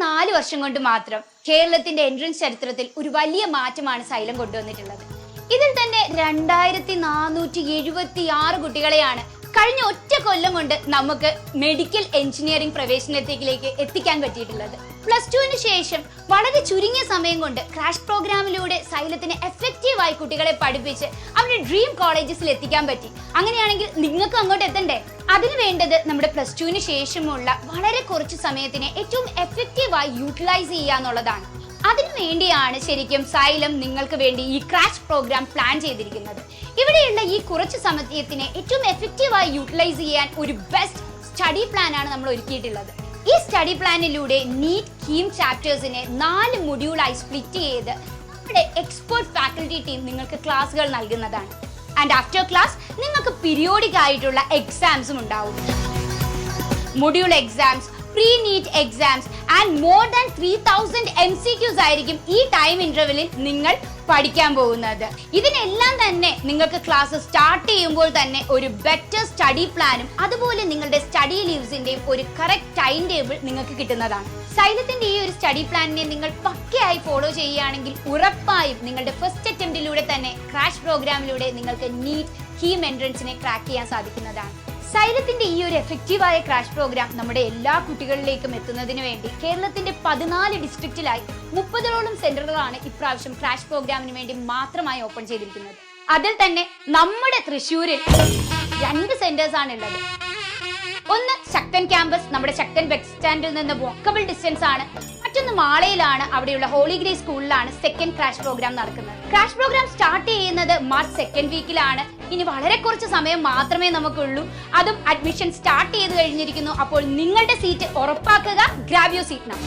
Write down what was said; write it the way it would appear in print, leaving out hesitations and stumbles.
4 വർഷം കൊണ്ട് മാത്രം കേരളത്തിന്റെ എൻട്രൻസ് ചരിത്രത്തിൽ ഒരു വലിയ മാറ്റമാണ് സൈലം കൊണ്ടുവന്നിട്ടുള്ളത്. ഇതിൽ തന്നെ 2476 കുട്ടികളെയാണ് കഴിഞ്ഞ ഒറ്റ കൊല്ലം കൊണ്ട് നമുക്ക് മെഡിക്കൽ എഞ്ചിനീയറിംഗ് പ്രവേശനത്തിലേക്ക് എത്തിക്കാൻ പറ്റിയിട്ടുള്ളത്. +2 ശേഷം വളരെ ചുരുങ്ങിയ സമയം കൊണ്ട് ക്രാഷ് പ്രോഗ്രാമിലൂടെ സൈലത്തിന് എഫക്റ്റീവായി കുട്ടികളെ പഠിപ്പിച്ച് അവരുടെ ഡ്രീം കോളേജസിൽ എത്തിക്കാൻ പറ്റി. അങ്ങനെയാണെങ്കിൽ നിങ്ങൾക്ക് അങ്ങോട്ട് എത്തണ്ടേ? അതിന് വേണ്ടത് നമ്മുടെ +2 ശേഷമുള്ള വളരെ കുറച്ച് സമയത്തിനെ ഏറ്റവും എഫക്റ്റീവായി യൂട്ടിലൈസ് ചെയ്യുക എന്നുള്ളതാണ്. അതിനു വേണ്ടിയാണ് ശരിക്കും സൈലം നിങ്ങൾക്ക് വേണ്ടി ഈ ക്രാഷ് പ്രോഗ്രാം പ്ലാൻ ചെയ്തിരിക്കുന്നത്. ഇവിടെയുള്ള ഈ കുറച്ച് സമയത്തിനെ ഏറ്റവും എഫക്റ്റീവായി യൂട്ടിലൈസ് ചെയ്യാൻ ഒരു ബെസ്റ്റ് സ്റ്റഡി പ്ലാൻ ആണ് നമ്മൾ ഒരുക്കിയിട്ടുള്ളത്. ഈ സ്റ്റഡി പ്ലാനിലൂടെ നീറ്റ് കീം ചാപ്റ്റേഴ്സിനെ 4 മൊഡ്യൂളായി സ്പ്ലിറ്റ് ചെയ്ത് നമ്മുടെ എക്സ്പേർട്ട് ഫാക്കൽറ്റി ടീം നിങ്ങൾക്ക് ക്ലാസ്സുകൾ നൽകുന്നതാണ്. ആൻഡ് ആഫ്റ്റർ ക്ലാസ് നിങ്ങൾക്ക് പീരിയോഡിക് ആയിട്ടുള്ള എക്സാംസും ഉണ്ടാവും. Module exams, pre NEET exams and more than 3000 MCQs ആയിരിക്കും ഈ ടൈം ഇന്റർവെല്ലിൽ നിങ്ങൾ പഠിക്കാൻ പോകുന്നത്. ഇതിനെല്ലാം തന്നെ നിങ്ങൾക്ക് ക്ലാസ് സ്റ്റാർട്ട് ചെയ്യുമ്പോൾ തന്നെ ഒരു ബെറ്റർ സ്റ്റഡി പ്ലാനും അതുപോലെ നിങ്ങളുടെ സ്റ്റഡി ലീവ്സിന്റെയും ഒരു കറക്റ്റ് ടൈം ടേബിൾ നിങ്ങൾക്ക് കിട്ടുന്നതാണ്. സൈലത്തിന്റെ ഈ ഒരു സ്റ്റഡി പ്ലാനിനെ നിങ്ങൾ പക്കയായി ഫോളോ ചെയ്യുകയാണെങ്കിൽ ഉറപ്പായും നിങ്ങളുടെ ഫസ്റ്റ് അറ്റംപ്റ്റിലൂടെ തന്നെ ക്രാഷ് പ്രോഗ്രാമിലൂടെ നിങ്ങൾക്ക് നീറ്റ് കീം എൻട്രൻസിനെ ക്രാക്ക് ചെയ്യാൻ സാധിക്കുന്നതാണ്. സൈലത്തിന്റെ ഈ ഒരു എഫക്റ്റീവായ ക്രാഷ് പ്രോഗ്രാം നമ്മുടെ എല്ലാ കുട്ടികളിലേക്കും എത്തുന്നതിന് വേണ്ടി കേരളത്തിന്റെ 14 ഡിസ്ട്രിക്റ്റിലായി 30ഓളം സെന്ററുകളാണ് ഇപ്രാവശ്യം ക്രാഷ് പ്രോഗ്രാമിന് വേണ്ടി മാത്രമായി ഓപ്പൺ ചെയ്തിരിക്കുന്നത്. അതിൽ തന്നെ നമ്മുടെ തൃശ്ശൂരിൽ 2 സെന്റേഴ്സ് ആണ് ഉള്ളത്. ഒന്ന് ശക്തൻ ക്യാമ്പസ്, നമ്മുടെ ശക്തൻ ബസ് സ്റ്റാൻഡിൽ നിന്ന് വോക്കബിൾ ഡിസ്റ്റൻസ് ആണ്. മറ്റൊന്ന് മാളയിലാണ്, അവിടെയുള്ള ഹോളി ഗ്രേസ് സ്കൂളിലാണ് സെക്കൻഡ് ക്രാഷ് പ്രോഗ്രാം നടക്കുന്നത്. ക്രാഷ് പ്രോഗ്രാം സ്റ്റാർട്ട് ചെയ്യുന്നത് മാർച്ച് 2nd വീക്കിലാണ്. ഇനി വളരെ കുറച്ച് സമയം മാത്രമേ നമുക്കുള്ളൂ. അതും അഡ്മിഷൻ സ്റ്റാർട്ട് ചെയ്ത് കഴിഞ്ഞിരിക്കുന്നു. അപ്പോൾ നിങ്ങളുടെ സീറ്റ് ഉറപ്പാക്കുക. Grab your seat now.